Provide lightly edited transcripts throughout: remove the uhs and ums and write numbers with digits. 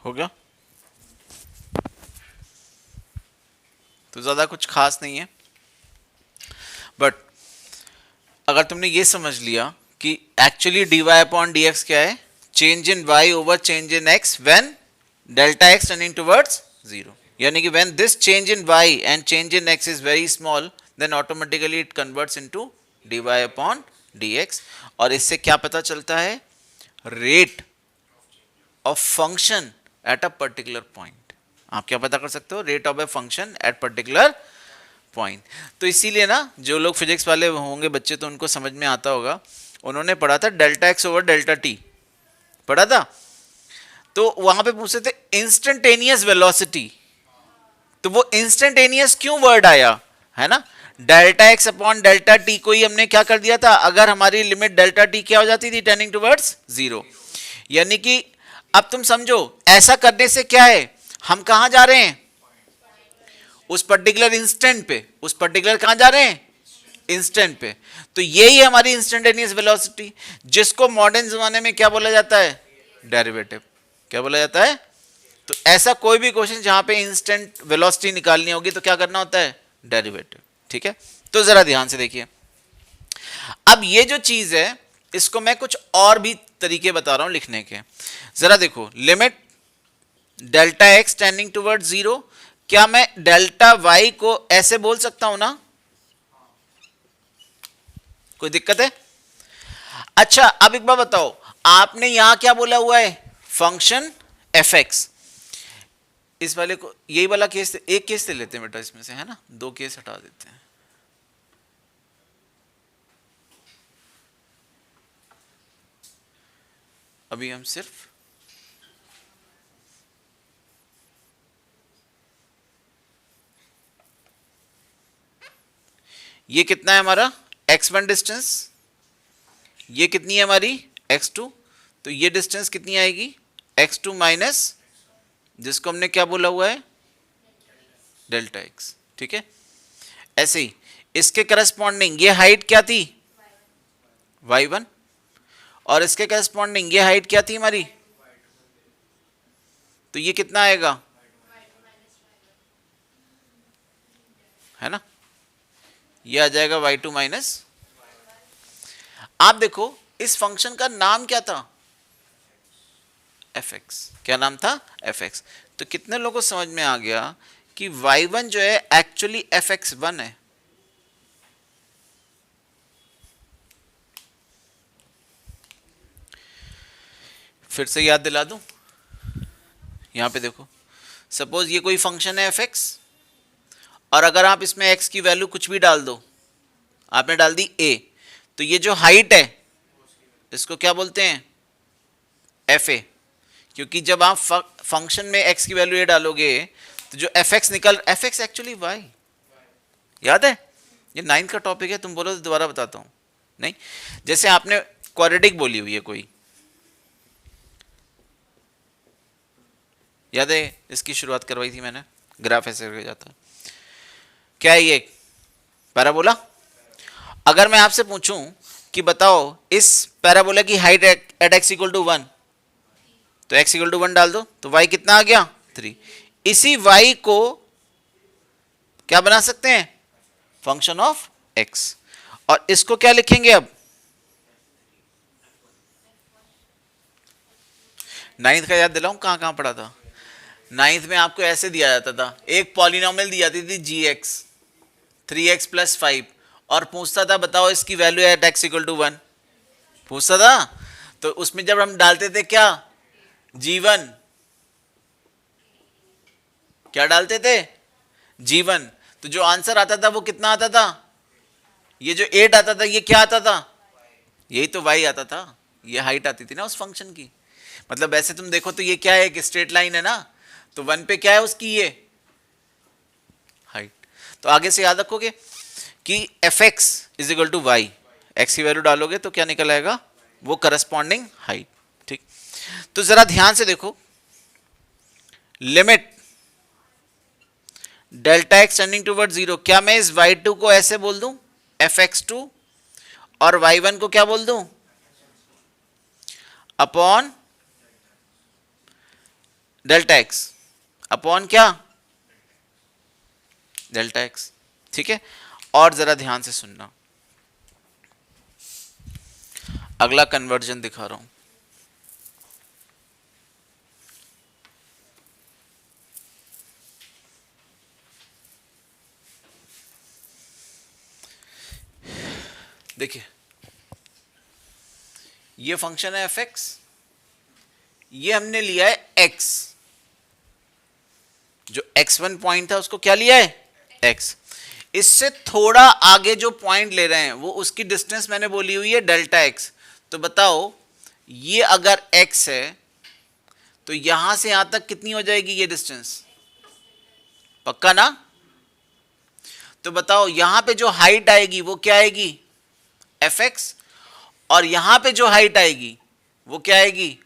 हो गया? तो ज्यादा कुछ खास नहीं है, बट अगर तुमने ये समझ लिया कि एक्चुअली dy अपॉन dx क्या है, change in y over change in x when delta x turning towards zero, यानी कि when this change in y and change in x is very small then automatically it converts into dy upon dx। और इससे क्या पता चलता है, rate of function at a particular point. आप क्या पता कर सकते हो, rate of a function at particular point. तो इसीलिए ना जो लोग फिजिक्स वाले होंगे बच्चे तो उनको समझ में आता होगा, उन्होंने पढ़ा था delta x over delta T, पढ़ा था। तो वहां पे पूछते थे इंस्टेंटेनियस वेलोसिटी, तो वो इंस्टेंटेनियस क्यों वर्ड आया, है ना, delta x upon delta T को ही हमने क्या कर दिया था, अगर हमारी लिमिट डेल्टा टी क्या हो जाती थी, टेंडिंग टुवर्ड्स जीरो। यानी कि अब तुम समझो ऐसा करने से क्या है, हम कहां जा रहे हैं, उस पर्टिकुलर इंस्टेंट पे, उस पर्टिकुलर कहां जा रहे हैं, इंस्टेंट पे। तो यही है हमारी इंस्टेंटेनियस वेलोसिटी, जिसको मॉडर्न जमाने में क्या बोला जाता है, डेरिवेटिव। क्या बोला जाता है? तो ऐसा कोई भी क्वेश्चन जहां पे इंस्टेंट वेलोसिटी निकालनी होगी तो क्या करना होता है, डेरिवेटिव। ठीक है, तो जरा ध्यान से देखिए। अब ये जो चीज है इसको मैं कुछ और भी तरीके बता रहा हूं लिखने के। जरा देखो, limit delta x tending toward zero, क्या मैं डेल्टा वाई को ऐसे बोल सकता हूं ना, कोई दिक्कत है? अच्छा अब एक बार बताओ, आपने यहां क्या बोला हुआ है, फंक्शन एफ एक्स। इस वाले को, यही वाला केस, एक केस ले लेते हैं बेटा इसमें से, है ना, दो केस हटा देते हैं। अभी हम सिर्फ ये कितना है हमारा x1 डिस्टेंस, ये कितनी है हमारी x2, तो ये डिस्टेंस कितनी आएगी x2 माइनस, जिसको हमने क्या बोला हुआ है, डेल्टा x। ठीक है, ऐसे ही इसके करस्पॉन्डिंग ये हाइट क्या थी, y1, और इसके करस्पॉन्डिंग ये हाइट क्या थी हमारी, तो ये कितना आएगा, है ना, ये आ जाएगा y2 माइनस। आप देखो इस फंक्शन का नाम क्या था, fx। क्या नाम था, fx। तो कितने लोगों को समझ में आ गया कि y1 जो है एक्चुअली fx1 है। फिर से याद दिला दूं, यहां पे देखो, सपोज ये कोई फंक्शन है fx, और अगर आप इसमें x की वैल्यू कुछ भी डाल दो, आपने डाल दी a, तो ये जो हाइट है इसको क्या बोलते हैं, fa। क्योंकि जब आप फंक्शन में x की वैल्यू a डालोगे तो जो fx निकल, fx एक्चुअली y, याद है, ये 9th का टॉपिक है, तुम बोलो तो दोबारा बताता हूं। नहीं, जैसे आपने क्वाड्रेटिक बोली हुई है कोई, याद है इसकी शुरुआत करवाई थी मैंने, ग्राफ ऐसे करके जाता है, क्या है ये, पैराबोला। अगर मैं आपसे पूछूं कि बताओ इस पैराबोला की height at x equal to 1, तो x इक्वल टू 1 डाल दो तो y कितना आ गया, 3। इसी y को क्या बना सकते हैं, फंक्शन ऑफ x, और इसको क्या लिखेंगे अब, 9th का याद दिलाऊं, कहां कहां पढ़ा था। 9th में आपको ऐसे दिया जाता था, एक पॉलिनोमियल दी जाती थी gx 3x प्लस 5, और पूछता था बताओ इसकी value at x equal to 1, पूछता था। तो उसमें जब हम डालते थे क्या, g1, क्या डालते थे, g1, तो जो आंसर आता था वो कितना आता था, ये जो 8 आता था ये क्या आता था, यही तो y आता था, ये हाइट आती थी ना उस फंक्शन की। मतलब ऐसे तुम देखो तो ये क्या है, एक स्ट्रेट लाइन है ना, तो 1 पे क्या है उसकी ये हाइट। तो आगे से याद रखोगे कि fx is equal to y, x की वैल्यू डालोगे तो क्या निकल आएगा, वो करस्पॉन्डिंग हाइट। ठीक, तो जरा ध्यान से देखो, limit delta x tending toward zero, क्या मैं इस y2 को ऐसे बोल दूं fx2, और y1 को क्या बोल दूं अपॉन डेल्टा एक्स अपॉन क्या, डेल्टा एक्स। ठीक है, और जरा ध्यान से सुनना, अगला कन्वर्जन दिखा रहा हूं। देखिए ये फंक्शन है एफ एक्स, ये हमने लिया है एक्स, जो x1 पॉइंट था उसको क्या लिया है, x। इससे थोड़ा आगे जो पॉइंट ले रहे हैं वो उसकी डिस्टेंस मैंने बोली हुई है डेल्टा x। तो बताओ ये अगर x है तो यहां से यहां तक कितनी हो जाएगी ये डिस्टेंस, पक्का ना। तो बताओ यहां पे जो हाइट आएगी वो क्या आएगी, fx, और यहां पे जो हाइट आएगी वो क्या आएगी।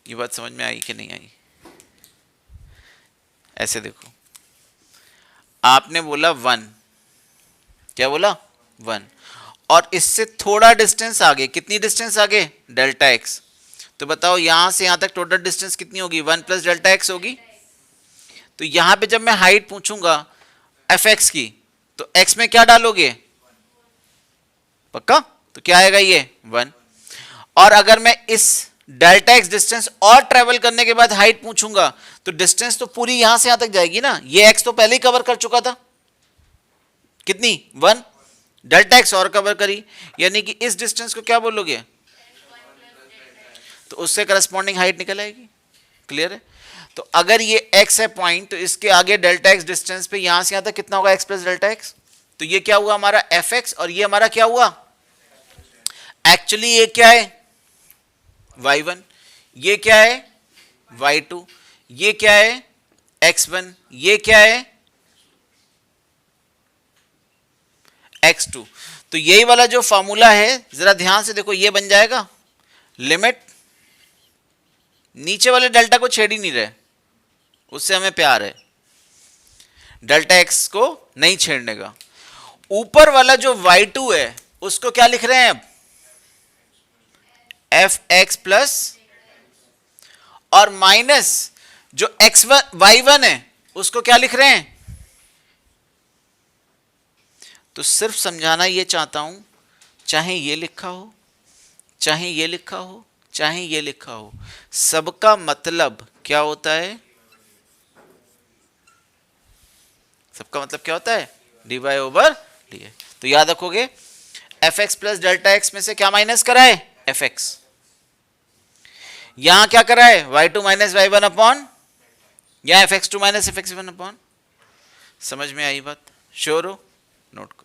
ये बात समझ में आई कि नहीं आई। ऐसे देखो, आपने बोला 1, क्या बोला 1, और इससे थोड़ा डिस्टेंस आगे, कितनी डिस्टेंस आगे, डेल्टा एक्स। तो बताओ यहां से यहां तक टोटल डिस्टेंस कितनी होगी, 1 प्लस डेल्टा एक्स होगी। तो यहां पे जब मैं हाइट पूछूंगा एफ एक्स की तो एक्स में क्या डालोगे, पक्का, तो क्या आएगा ये 1। और अगर मैं इस डेल्टा एक्स डिस्टेंस और ट्रेवल करने के बाद हाइट पूछूंगा तो डिस्टेंस तो पूरी यहां से यहां तक जाएगी ना, ये एक्स तो पहले ही कवर कर चुका था, कितनी 1, डेल्टा एक्स और कवर करी, यानी कि इस डिस्टेंस को क्या बोलोगे, तो उससे करस्पॉन्डिंग हाइट निकल आएगी। क्लियर है। तो अगर ये x है पॉइंट, तो इसके आगे डेल्टा एक्स डिस्टेंस पे यहां से यहां तक कितना होगा, x प्लस डेल्टा एक्स। तो ये क्या हुआ हमारा fx, और ये हमारा क्या हुआ, एक्चुअली ये क्या है y1, ये क्या है y2, ये क्या है x1, ये क्या है x2। तो यही वाला जो फॉर्मूला है जरा ध्यान से देखो, ये बन जाएगा लिमिट, नीचे वाले डेल्टा को छेड़ ही नहीं रहे, उससे हमें प्यार है, डेल्टा एक्स को नहीं छेड़ने का। ऊपर वाला जो y2 है उसको क्या लिख रहे हैं अब, एफ एक्स प्लस, और माइनस जो x1 y1 है उसको क्या लिख रहे हैं। तो सिर्फ समझाना ये चाहता हूं, चाहे ये लिखा हो, चाहे ये लिखा हो, चाहे ये लिखा हो, सबका मतलब क्या होता है, सबका मतलब क्या होता है, डी वाई ओवर डी। तो याद रखोगे F x plus delta x में से क्या माइनस करा है, एफ एक्स, यहां क्या करा है, y2 माइनस y1 अपॉन, या fx2 माइनस fx1 अपॉन। समझ में आई बात, श्योर हो, नोट करो।